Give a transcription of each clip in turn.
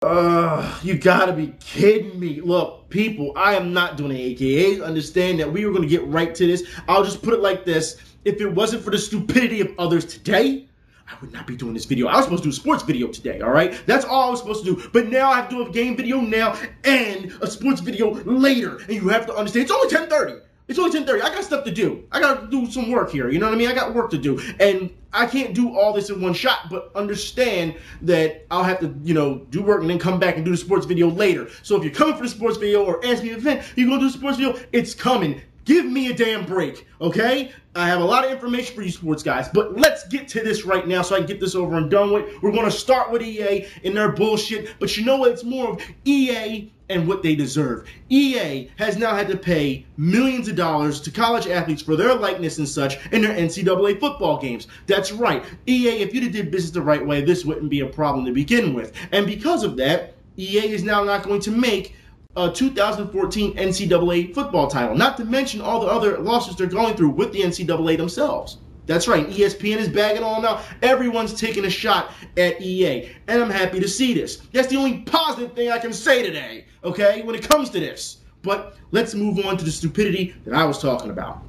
You gotta be kidding me. Look, people, I am not doing an AKA. Understand that we are going to get right to this. I'll just put it like this. If it wasn't for the stupidity of others today, I would not be doing this video. I was supposed to do a sports video today, all right? That's all I was supposed to do. But now I have to do a game video now and a sports video later. And you have to understand, it's only 10:30. It's only 10:30. I got stuff to do. I got to do some work here. You know what I mean? I got work to do. And I can't do all this in one shot, but understand that I'll have to, you know, do work and then come back and do the sports video later. So if you're coming for the sports video or ask me an event, you're going to do the sports video, it's coming. Give me a damn break, okay? I have a lot of information for you sports guys, but let's get to this right now so I can get this over and done with. We're going to start with EA and their bullshit, but you know what? It's more of EA and what they deserve. EA has now had to pay millions of dollars to college athletes for their likeness and such in their NCAA football games. That's right. EA, if you did business the right way, this wouldn't be a problem to begin with. And because of that, EA is now not going to make a 2014 NCAA football title, not to mention all the other lawsuits they're going through with the NCAA themselves. That's right, ESPN is bagging on now. Everyone's taking a shot at EA, and I'm happy to see this. That's the only positive thing I can say today, okay, when it comes to this. But let's move on to the stupidity that I was talking about.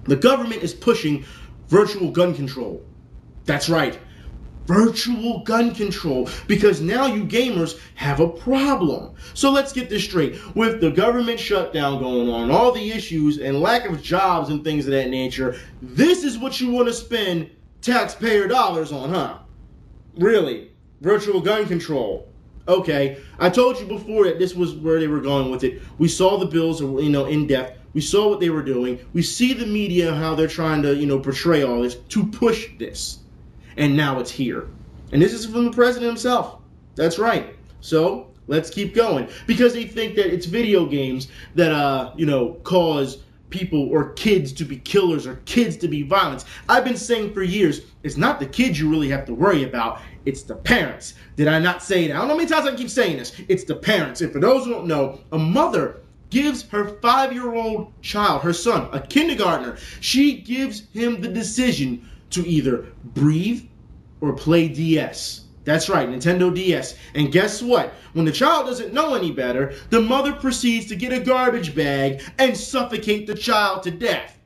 The government is pushing virtual gun control. That's right. Virtual gun control, because now you gamers have a problem. So let's get this straight. With the government shutdown going on, all the issues and lack of jobs and things of that nature, this is what you want to spend taxpayer dollars on, huh? Really? Virtual gun control. Okay, I told you before that this was where they were going with it. We saw the bills, you know, in depth. We saw what they were doing. We see the media, how they're trying to, you know, portray all this to push this. And now it's here. And this is from the president himself. That's right. So let's keep going. Because they think that it's video games that, you know, cause people or kids to be killers or kids to be violent. I've been saying for years, it's not the kids you really have to worry about. It's the parents. Did I not say that? I don't know how many times I keep saying this. It's the parents. And for those who don't know, a mother gives her 5-year-old child, her son, a kindergartner, she gives him the decision to either breathe or play DS. That's right, Nintendo DS. And guess what? When the child doesn't know any better, the mother proceeds to get a garbage bag and suffocate the child to death.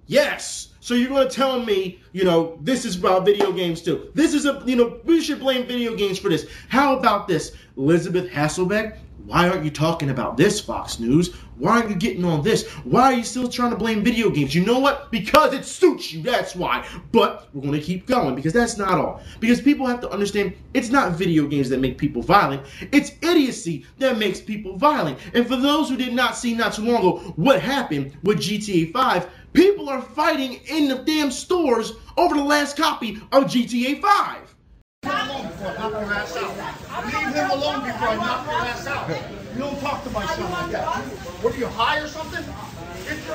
Yes! So you're going to tell me, you know, this is about video games too. This is a, you know, we should blame video games for this. How about this? Elizabeth Hasselbeck? Why aren't you talking about this, Fox News? Why aren't you getting on this? Why are you still trying to blame video games? You know what? Because it suits you, that's why. But we're going to keep going, because that's not all. Because people have to understand, it's not video games that make people violent. It's idiocy that makes people violent. And for those who did not see not too long ago what happened with GTA 5, people are fighting in the damn stores over the last copy of GTA 5. Leave him alone before I knock your ass out. You don't talk to my son like that. What are you, high or something? Just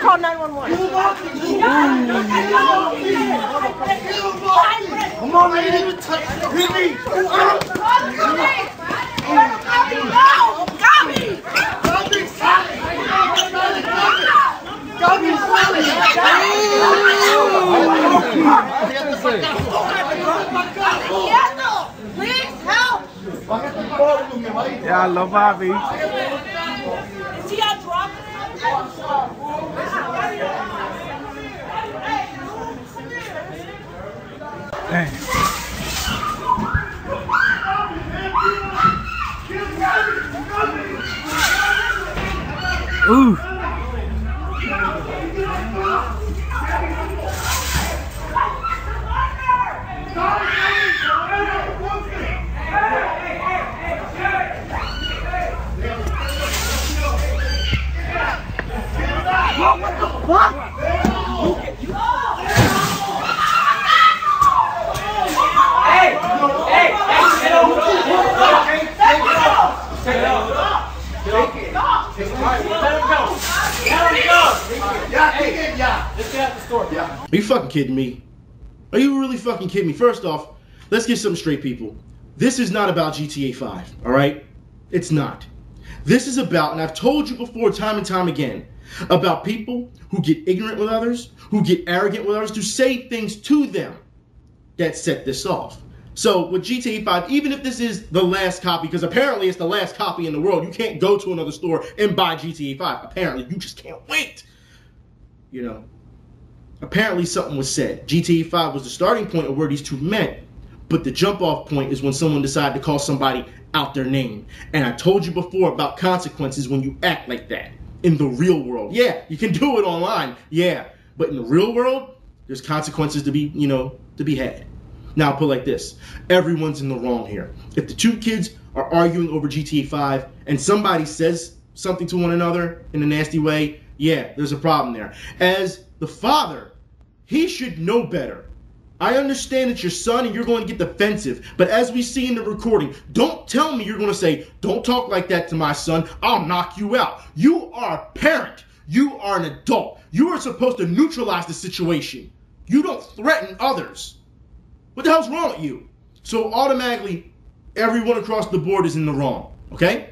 call 911. Come on, man. Even touch me. Please help! Yeah, I love Bobby. Is he on drop? Dang. Ooh. What the fuck? Are you fucking kidding me? Are you really fucking kidding me? First off, let's get something straight, people. This is not about GTA 5, alright? It's not. This is about, and I've told you before time and time again, about people who get ignorant with others, who get arrogant with others, to say things to them that set this off. So with GTA 5, even if this is the last copy, because apparently it's the last copy in the world, you can't go to another store and buy GTA 5. Apparently, you just can't wait. You know, apparently something was said. GTA 5 was the starting point of where these two met, but the jump off point is when someone decided to call somebody out their name. And I told you before about consequences when you act like that in the real world. Yeah, you can do it online. Yeah, but in the real world, there's consequences to be, to be had. Now, I'll put it like this. Everyone's in the wrong here. If the two kids are arguing over GTA 5 and somebody says something to one another in a nasty way, yeah, there's a problem there. As the father, he should know better. I understand it's your son and you're going to get defensive, but as we see in the recording, don't tell me you're going to say, don't talk like that to my son, I'll knock you out. You are a parent. You are an adult. You are supposed to neutralize the situation. You don't threaten others. What the hell's wrong with you? So automatically, everyone across the board is in the wrong, okay?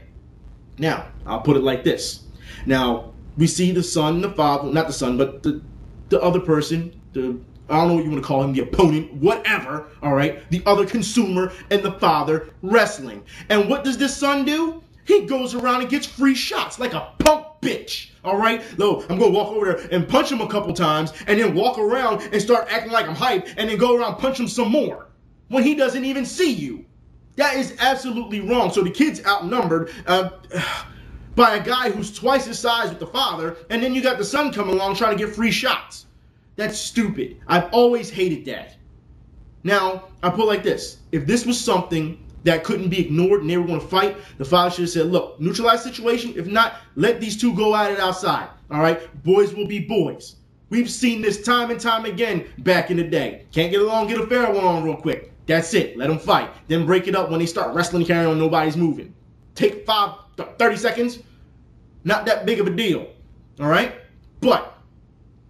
Now, I'll put it like this. Now, we see the son, the father, not the son, but the other person, I don't know what you want to call him, the opponent, whatever, all right? The other consumer and the father wrestling. And what does this son do? He goes around and gets free shots like a punk bitch, all right? Though I'm going to walk over there and punch him a couple times and then walk around and start acting like I'm hype and then go around and punch him some more when he doesn't even see you. That is absolutely wrong. So the kid's outnumbered by a guy who's twice his size with the father, and then you got the son coming along trying to get free shots. That's stupid. I've always hated that. Now, I put it like this. If this was something that couldn't be ignored and they were going to fight, the father should have said, look, neutralize the situation. If not, let these two go at it outside. All right? Boys will be boys. We've seen this time and time again back in the day. Can't get along, get a fair one on real quick. That's it. Let them fight. Then break it up when they start wrestling, carrying on, nobody's moving. Take 30 seconds. Not that big of a deal. All right? But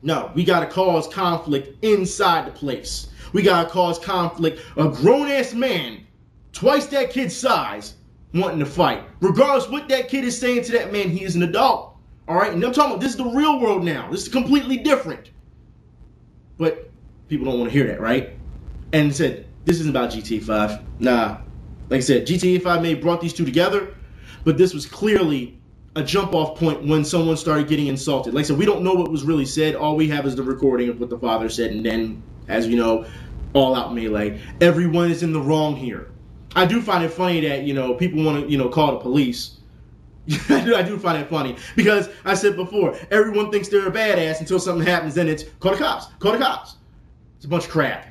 no, we got to cause conflict inside the place. We got to cause conflict. A grown-ass man, twice that kid's size, wanting to fight. Regardless what that kid is saying to that man, he is an adult. All right? And I'm talking about this is the real world now. This is completely different. But people don't want to hear that, right? And it said, this isn't about GTA 5. Nah. Like I said, GTA 5 may have brought these two together, but this was clearly a jump-off point when someone started getting insulted. Like I said, we don't know what was really said. All we have is the recording of what the father said, and then, as we know, all-out melee. Everyone is in the wrong here. I do find it funny that, people want to, call the police. I do find it funny because I said before, everyone thinks they're a badass until something happens, then it's, call the cops, call the cops. It's a bunch of crap.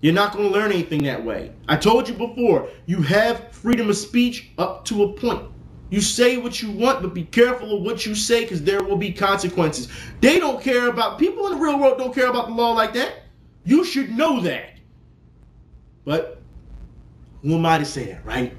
You're not going to learn anything that way. I told you before, you have freedom of speech up to a point. You say what you want, but be careful of what you say because there will be consequences. They don't care about, people in the real world don't care about the law like that. You should know that. But who am I to say that, right?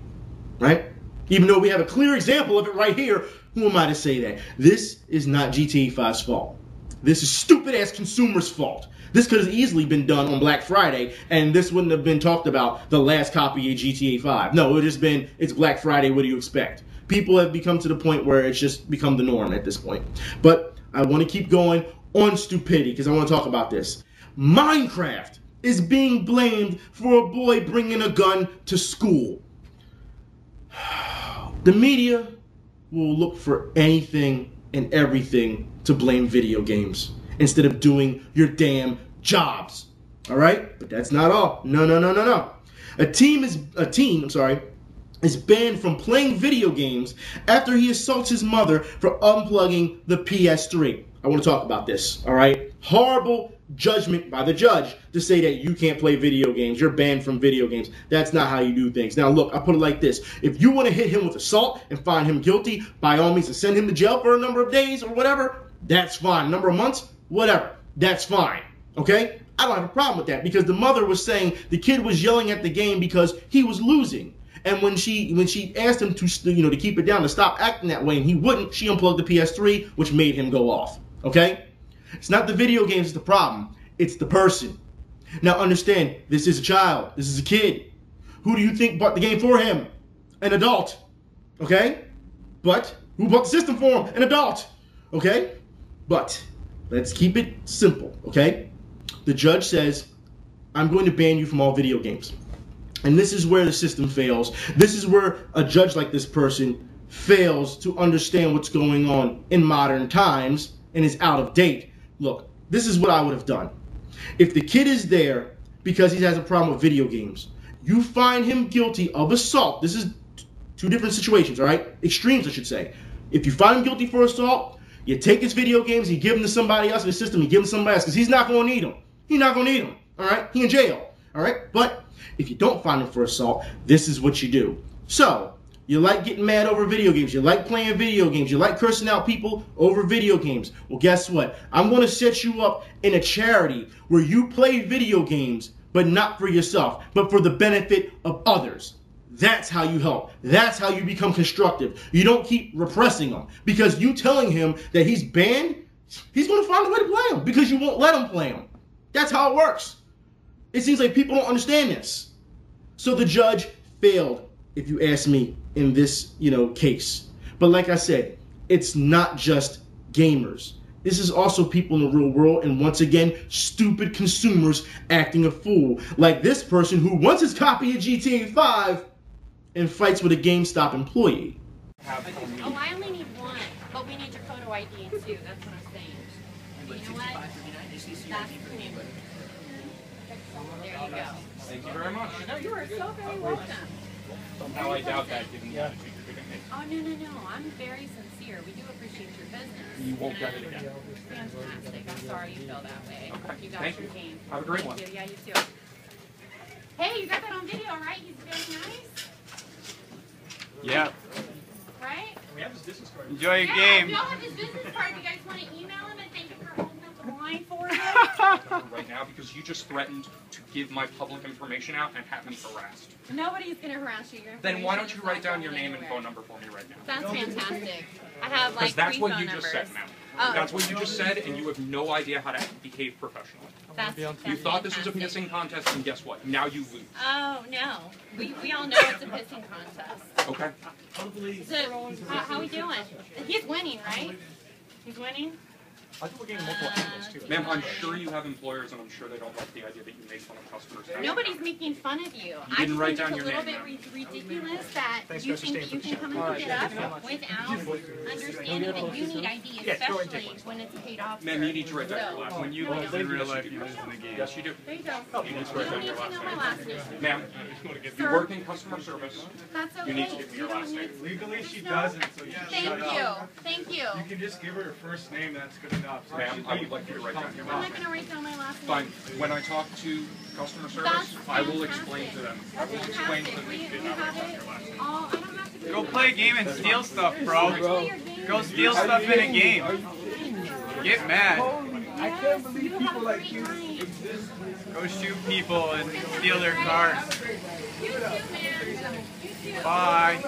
Right? Even though we have a clear example of it right here, who am I to say that? This is not GTA 5's fault. This is stupid-ass consumers' fault. This could have easily been done on Black Friday, and this wouldn't have been talked about the last copy of GTA 5. No, it would have just been, it's Black Friday, what do you expect? People have become to the point where it's just become the norm at this point. But I want to keep going on stupidity because I want to talk about this. Minecraft is being blamed for a boy bringing a gun to school. The media will look for anything and everything to blame video games instead of doing your damn jobs. All right? But that's not all. No. A team is banned from playing video games after he assaults his mother for unplugging the PS3. I want to talk about this, all right? Horrible judgment by the judge to say that you can't play video games. You're banned from video games. That's not how you do things. Now, look, I put it like this. If you want to hit him with assault and find him guilty, by all means, and send him to jail for a number of days or whatever, that's fine. Number of months, whatever. That's fine, okay? I don't have a problem with that because the mother was saying the kid was yelling at the game because he was losing. And when she asked him to, to keep it down, to stop acting that way, and he wouldn't, she unplugged the PS3, which made him go off, okay? It's not the video games that's the problem. It's the person. Now understand, this is a child. This is a kid. Who do you think bought the game for him? An adult. Okay? But who bought the system for him? An adult. Okay? But let's keep it simple. Okay? The judge says, I'm going to ban you from all video games. And this is where the system fails. This is where a judge like this person fails to understand what's going on in modern times and is out of date. Look, this is what I would have done. If the kid is there because he has a problem with video games, you find him guilty of assault. This is two different situations, all right? Extremes, I should say. If you find him guilty for assault, you take his video games, you give them to somebody else in the system, you give them to somebody else, because he's not going to need them. He's not going to need them, all right? He in jail, all right? But if you don't find him for assault, this is what you do. So, you like getting mad over video games, you like playing video games, you like cursing out people over video games. Well, guess what? I'm going to set you up in a charity where you play video games, but not for yourself, but for the benefit of others. That's how you help. That's how you become constructive. You don't keep repressing him, because you telling him that he's banned, he's going to find a way to play him because you won't let him play him. That's how it works. It seems like people don't understand this. So the judge failed, if you ask me, in this, case. But like I said, it's not just gamers. This is also people in the real world, and once again, stupid consumers acting a fool. Like this person who wants his copy of GTA 5 and fights with a GameStop employee. Oh, I only need one, but we need your photo ID too. That's what I'm saying. But you know what? That's for you. There you go. Thank you very much. No, you are so very welcome. Somehow I doubt that, given the attitude you're giving me. Oh, no. I'm very sincere. We do appreciate your business. You won't get it again. Fantastic. I'm sorry you feel that way. Okay. You got Thank your you. game. Have a great Thank one. You. Yeah, you too. Hey, you got that on video, right? He's very nice. Yeah. Right? We have his business card. Enjoy your Yeah, game. if y'all have his business card, you guys want to email him and thank him for holding up the line for him? Right now, because you just threatened to give my public information out and have me harassed. Nobody's going to harass you. Your Then why don't information you is write not down going your name and anywhere. phone number for me right now? That's fantastic. I have like Because that's three what phone you just numbers. said, ma'am. Oh. That's what you just said, and you have no idea how to behave professionally. That's You thought this was a fantastic. pissing contest, and guess what? Now you lose. Oh, no. We all know it's a pissing contest. Okay? So, how we doing? He's winning, right? He's winning? I think we're getting multiple angles, too. Ma'am, I'm sure you have employers, and I'm sure they don't like the idea that you make fun of customers. Nobody's making fun of you. You didn't write I down just your think name, it's a little bit ridiculous that Thanks, you guys, for think staying you for the can show. come and pick it up without understanding that you need ID, especially when it's paid off. Ma'am, you need to write down your last name. When you No, I lose don't. in real life, you lose in the game. Yes, you do. There you go. You need to You write don't down need your to last know my name. last name. Ma'am, you Sir. work in customer service. That's okay. You need to give me your You don't last name. need- Legally, she No. doesn't, so you should Thank shut you. up. Thank you. You can just give her her first name, that's good enough. So Ma'am, she I would leave like you to write down your I'm last not name. going to write down my last name. Fine. When I talk to customer service, That's I will fantastic. explain to them. I That's will explain to them fantastic. that We you did have not write down it your last name. all. I don't have to Go play a game and steal stuff, bro. Play your game. Go steal stuff in a game. Get mad. I can't believe people like you exist. Go shoot people and steal their cars. You too, man. You too. Bye.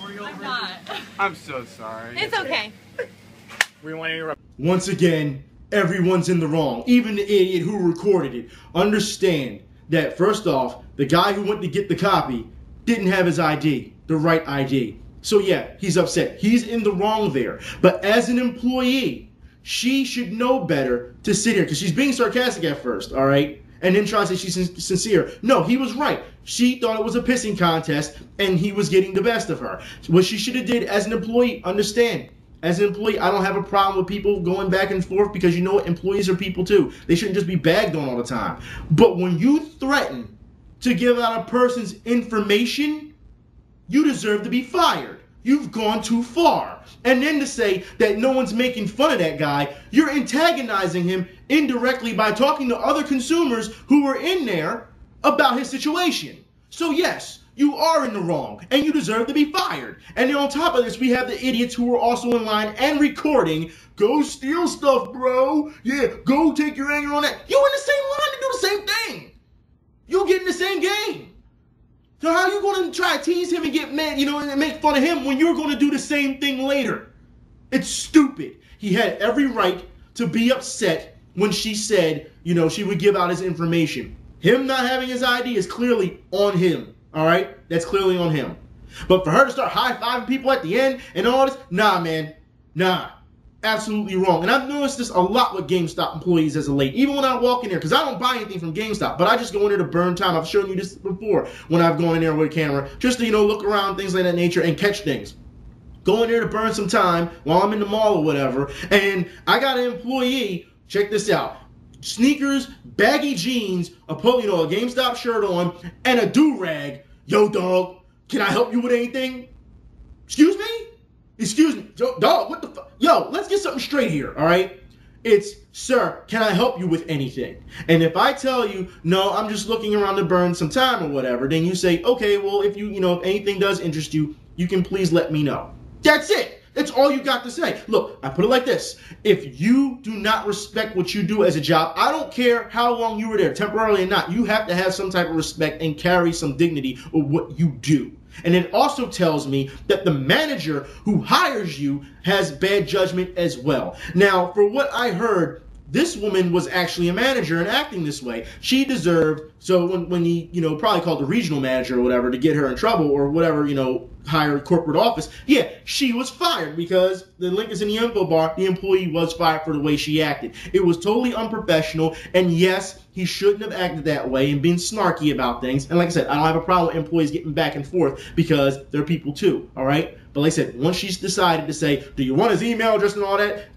I'm not. I'm so sorry. It's okay. Once again, everyone's in the wrong. Even the idiot who recorded it. Understand that, first off, the guy who went to get the copy didn't have his ID, the right ID. So yeah, he's upset. He's in the wrong there. But as an employee, she should know better to sit here, because she's being sarcastic at first, all right? And then try to say she's sincere. No, he was right. She thought it was a pissing contest, and he was getting the best of her. What she should have did as an employee, understand, as an employee, I don't have a problem with people going back and forth, because you know what? Employees are people too. They shouldn't just be bagged on all the time. But when you threaten to give out a person's information, you deserve to be fired. You've gone too far. And then to say that no one's making fun of that guy, you're antagonizing him indirectly by talking to other consumers who were in there about his situation. So yes, you are in the wrong, and you deserve to be fired. And then on top of this, we have the idiots who are also in line and recording. Go steal stuff, bro. Yeah, go take your anger on that. You in the same line to do the same thing. You'll get in the same game. So how are you going to try to tease him and get mad, and make fun of him when you're going to do the same thing later? It's stupid. He had every right to be upset when she said, she would give out his information. Him not having his ID is clearly on him. All right? That's clearly on him. But for her to start high-fiving people at the end and all this, nah, man. Nah. Absolutely wrong. And I've noticed this a lot with GameStop employees as of late. Even when I walk in there, because I don't buy anything from GameStop, but I just go in there to burn time. I've shown you this before when I've gone in there with a camera, just to, look around, things like that nature, and catch things. Go in there to burn some time while I'm in the mall or whatever. And I got an employee, check this out, sneakers, baggy jeans, a GameStop shirt on, and a do-rag. Yo, dog, can I help you with anything? Excuse me? Excuse me, dog, what the fuck? Yo, let's get something straight here, all right? It's, sir, can I help you with anything? And if I tell you, no, I'm just looking around to burn some time or whatever, then you say, okay, well, if if anything does interest you, you can please let me know. That's it. That's all you got to say. Look, I put it like this. If you do not respect what you do as a job, I don't care how long you were there, temporarily or not, you have to have some type of respect and carry some dignity of what you do. And it also tells me that the manager who hires you has bad judgment as well. Now, for what I heard, this woman was actually a manager and acting this way. She deserved, so when he, probably called the regional manager or whatever to get her in trouble or whatever, hire corporate office, yeah, she was fired because the link is in the info bar. The employee was fired for the way she acted. It was totally unprofessional, and yes, he shouldn't have acted that way and been snarky about things. And like I said, I don't have a problem with employees getting back and forth because they're people too, all right? But like I said, once she's decided to say, do you want his email address and all that?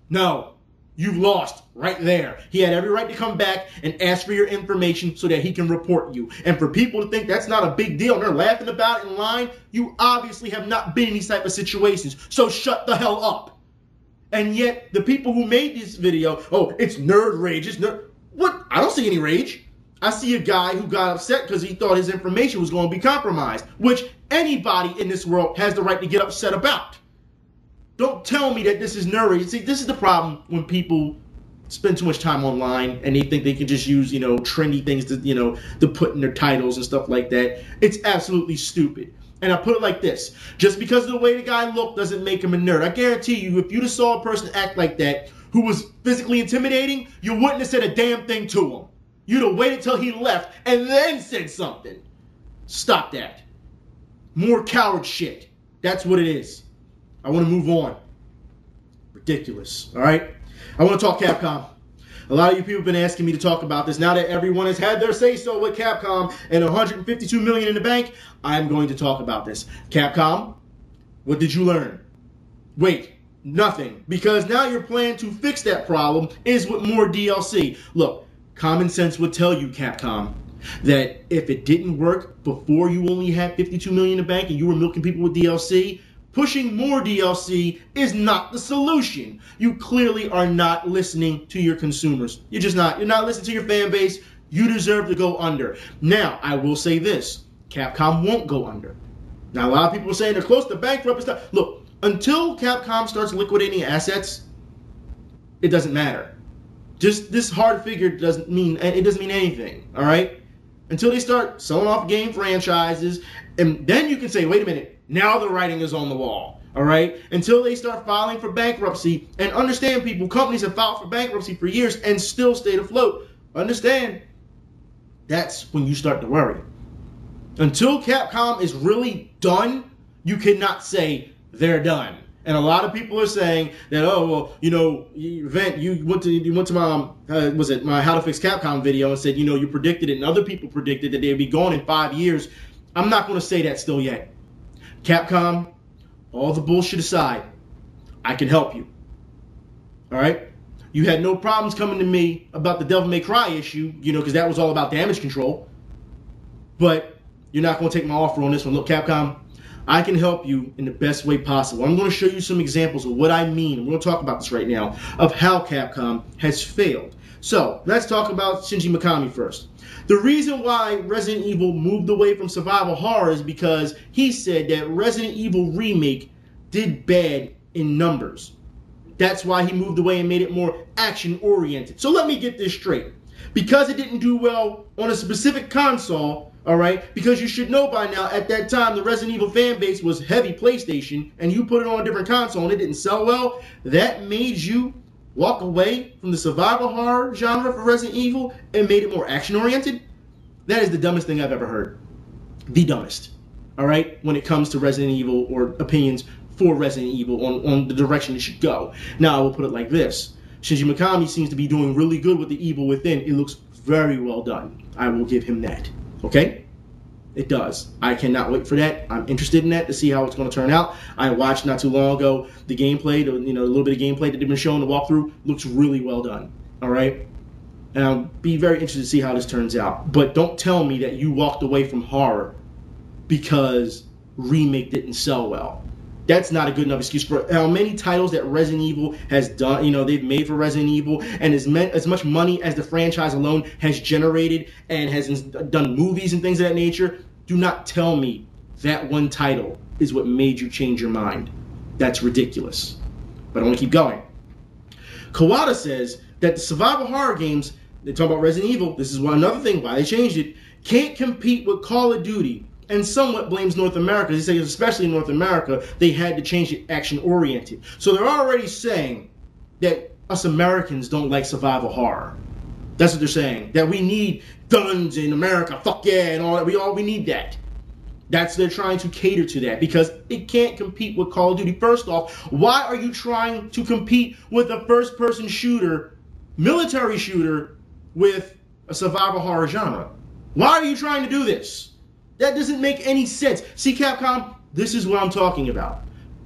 No. You've lost right there. He had every right to come back and ask for your information so that he can report you. And for people to think that's not a big deal and they're laughing about it in line, you obviously have not been in these type of situations. So shut the hell up. And yet, the people who made this video, oh, it's nerd rage. It's nerd. What? I don't see any rage. I see a guy who got upset because he thought his information was going to be compromised, which anybody in this world has the right to get upset about. Don't tell me that this is nerdy. See, this is the problem when people spend too much time online and they think they can just use, trendy things to, to put in their titles and stuff like that. It's absolutely stupid. And I put it like this. Just because of the way the guy looked doesn't make him a nerd. I guarantee you, if you just saw a person act like that who was physically intimidating, you wouldn't have said a damn thing to him. You'd have waited till he left and then said something. Stop that. More coward shit. That's what it is. I want to move on. Ridiculous. All right? I want to talk Capcom. A lot of you people have been asking me to talk about this. Now that everyone has had their say-so with Capcom and $152 million in the bank, I'm going to talk about this. Capcom, what did you learn? Wait, nothing. Because now your plan to fix that problem is with more DLC. Look, common sense would tell you, Capcom, that if it didn't work before you only had $52 million in the bank and you were milking people with DLC, pushing more DLC is not the solution. You clearly are not listening to your consumers. You're just not. You're not listening to your fan base. You deserve to go under. Now, I will say this. Capcom won't go under. Now, a lot of people are saying they're close to bankrupt and stuff. Look, until Capcom starts liquidating assets, it doesn't matter. Just this hard figure doesn't mean anything, all right? Until they start selling off game franchises, and then you can say, wait a minute, now the writing is on the wall, all right? Until they start filing for bankruptcy, and understand, people, companies have filed for bankruptcy for years and still stayed afloat. Understand, that's when you start to worry. Until Capcom is really done, you cannot say they're done. And a lot of people are saying that, oh, well, Vent, you went to my How to Fix Capcom video and said, you predicted it, and other people predicted that they'd be gone in 5 years. I'm not going to say that still yet. Capcom, all the bullshit aside, I can help you. All right? You had no problems coming to me about the Devil May Cry issue, because that was all about damage control. But you're not going to take my offer on this one. Look, Capcom, I can help you in the best way possible. I'm going to show you some examples of what I mean. We're going to talk about this right now, of how Capcom has failed. So, let's talk about Shinji Mikami first. The reason why Resident Evil moved away from survival horror is because he said that Resident Evil Remake did bad in numbers. That's why he moved away and made it more action-oriented. So let me get this straight. Because it didn't do well on a specific console, all right, because you should know by now, at that time, the Resident Evil fan base was heavy PlayStation, and you put it on a different console and it didn't sell well, that made you walk away from the survival horror genre for Resident Evil and made it more action-oriented? That is the dumbest thing I've ever heard. the dumbest, all right, when it comes to Resident Evil or opinions for Resident Evil on the direction it should go. Now, I will put it like this. Shinji Mikami seems to be doing really good with the evil within. It looks very well done. I will give him that, okay? It does. I cannot wait for that. I'm interested in that to see how it's going to turn out. I watched not too long ago the gameplay, a little bit of gameplay that they've been showing, the walkthrough. Looks really well done, all right? And I'll be very interested to see how this turns out. But don't tell me that you walked away from horror because Remake didn't sell well. That's not a good enough excuse for how many titles that Resident Evil has done, they've made for Resident Evil, and as much money as the franchise alone has generated and has done movies and things of that nature. Do not tell me that one title is what made you change your mind. That's ridiculous. But I want to keep going. Kawada says that the survival horror games, they talk about Resident Evil, this is another thing why they changed it, can't compete with Call of Duty, and somewhat blames North America. They say especially in North America, they had to change it action-oriented. So they're already saying that us Americans don't like survival horror. That's what they're saying. That we need guns in America, fuck yeah, and all that. We need that. They're trying to cater to that because it can't compete with Call of Duty. First off, why are you trying to compete with a first-person shooter, military shooter, with a survival horror genre? Why are you trying to do this? That doesn't make any sense. See, Capcom, this is what I'm talking about.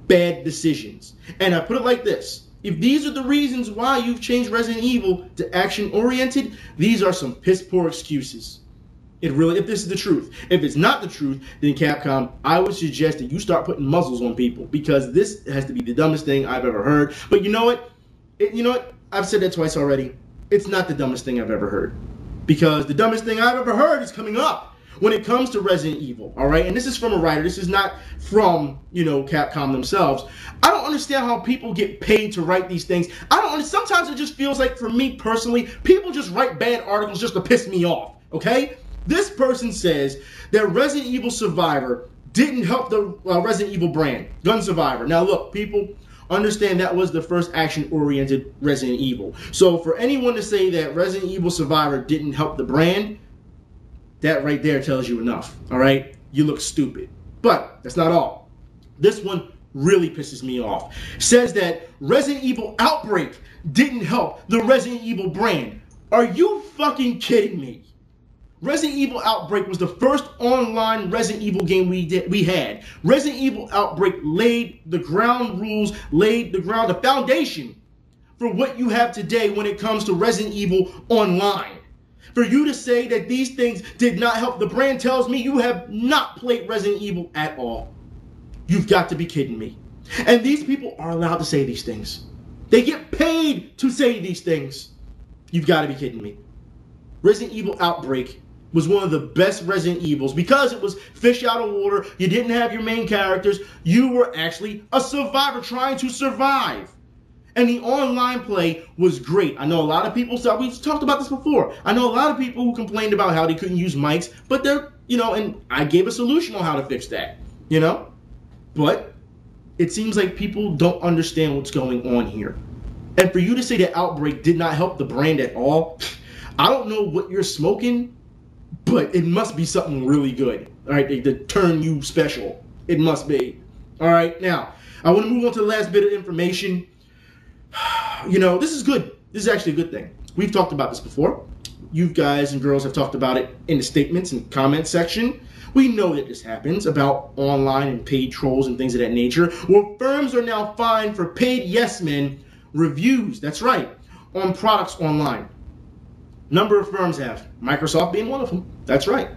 Bad decisions. And I put it like this. If these are the reasons why you've changed Resident Evil to action-oriented, these are some piss-poor excuses. If this is the truth. If it's not the truth, then Capcom, I would suggest that you start putting muzzles on people because this has to be the dumbest thing I've ever heard. But you know what? I've said that twice already. It's not the dumbest thing I've ever heard. Because the dumbest thing I've ever heard is coming up when it comes to Resident Evil, all right? And this is from a writer. This is not from, Capcom themselves. I don't understand how people get paid to write these things. Sometimes it just feels like, for me personally, people just write bad articles just to piss me off, okay? This person says that Resident Evil Survivor didn't help the Resident Evil brand, Gun Survivor. Now, look, people, understand that was the first action-oriented Resident Evil. So for anyone to say that Resident Evil Survivor didn't help the brand, that right there tells you enough, all right? You look stupid. But that's not all. This one really pisses me off. Says that Resident Evil Outbreak didn't help the Resident Evil brand. Are you fucking kidding me? Resident Evil Outbreak was the first online Resident Evil game we had. Resident Evil Outbreak laid the ground rules, the foundation for what you have today when it comes to Resident Evil Online. For you to say that these things did not help the brand tells me you have not played Resident Evil at all. You've got to be kidding me. And these people are allowed to say these things. They get paid to say these things. You've got to be kidding me. Resident Evil Outbreak was one of the best Resident Evils because it was fish out of water. You didn't have your main characters. You were actually a survivor trying to survive. And the online play was great. I know a lot of people, we've talked about this before. I know a lot of people who complained about how they couldn't use mics, but they're, and I gave a solution on how to fix that, But it seems like people don't understand what's going on here. And for you to say that Outbreak did not help the brand at all, I don't know what you're smoking, but it must be something really good, all right, to turn you special. It must be. All right, now, I want to move on to the last bit of information. This is good. This is actually a good thing. We've talked about this before. You guys and girls have talked about it in the statements and comment section. We know that this happens about online and paid trolls and things of that nature. Well, firms are now fined for paid yes men reviews. That's right, on products online. Number of firms have, Microsoft being one of them. That's right.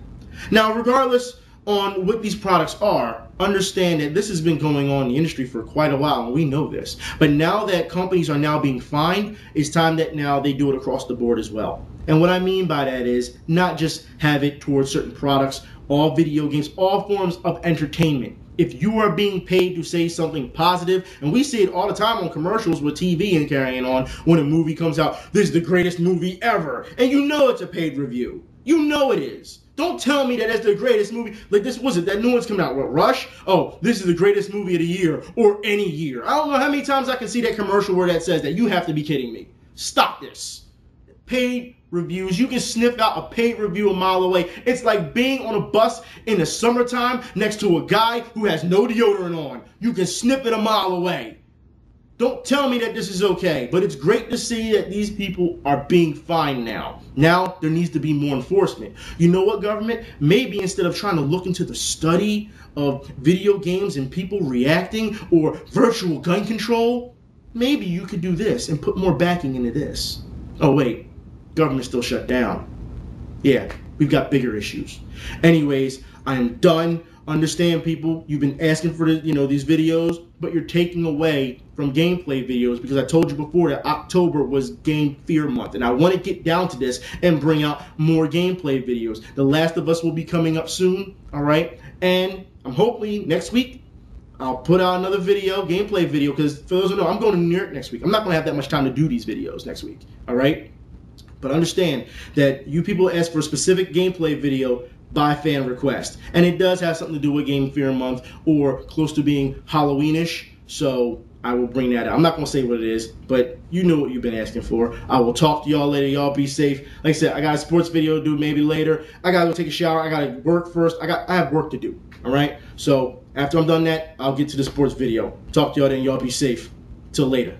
Now, regardless on what these products are, understand that this has been going on in the industry for quite a while, and we know this. But now that companies are now being fined, it's time that now they do it across the board as well. And what I mean by that is not just have it towards certain products, all video games, all forms of entertainment. If you are being paid to say something positive, and we see it all the time on commercials with TV and carrying on, when a movie comes out, this is the greatest movie ever, and you know it's a paid review. You know it is. Don't tell me that that's the greatest movie. Like this, was it that new one's coming out? What, Rush? Oh, this is the greatest movie of the year, or any year. I don't know how many times I can see that commercial where that says that. You have to be kidding me. Stop this. Paid reviews. You can sniff out a paint review a mile away. It's like being on a bus in the summertime next to a guy who has no deodorant on. You can sniff it a mile away. Don't tell me that this is okay, but it's great to see that these people are being fined now. Now there needs to be more enforcement. You know what, government? Maybe instead of trying to look into the study of video games and people reacting or virtual gun control, maybe you could do this and put more backing into this. Oh wait, government's still shut down. Yeah, we've got bigger issues. Anyways, I am done. Understand, people, you've been asking for these videos, but you're taking away from gameplay videos because I told you before that October was Game Fear Month, and I want to get down to this and bring out more gameplay videos. The Last of Us will be coming up soon, all right? And I'm hopefully next week I'll put out another video, gameplay video, because for those who know, I'm going to New York next week. I'm not going to have that much time to do these videos next week, all right? But understand that you people ask for a specific gameplay video by fan request. And it does have something to do with Game Fear Month or close to being Halloweenish, so I will bring that out. I'm not going to say what it is, but you know what you've been asking for. I will talk to y'all later. Y'all be safe. Like I said, I got a sports video to do maybe later. I got to go take a shower. I got to work first. I have work to do, all right? So after I'm done that, I'll get to the sports video. Talk to y'all then. Y'all be safe. Till later.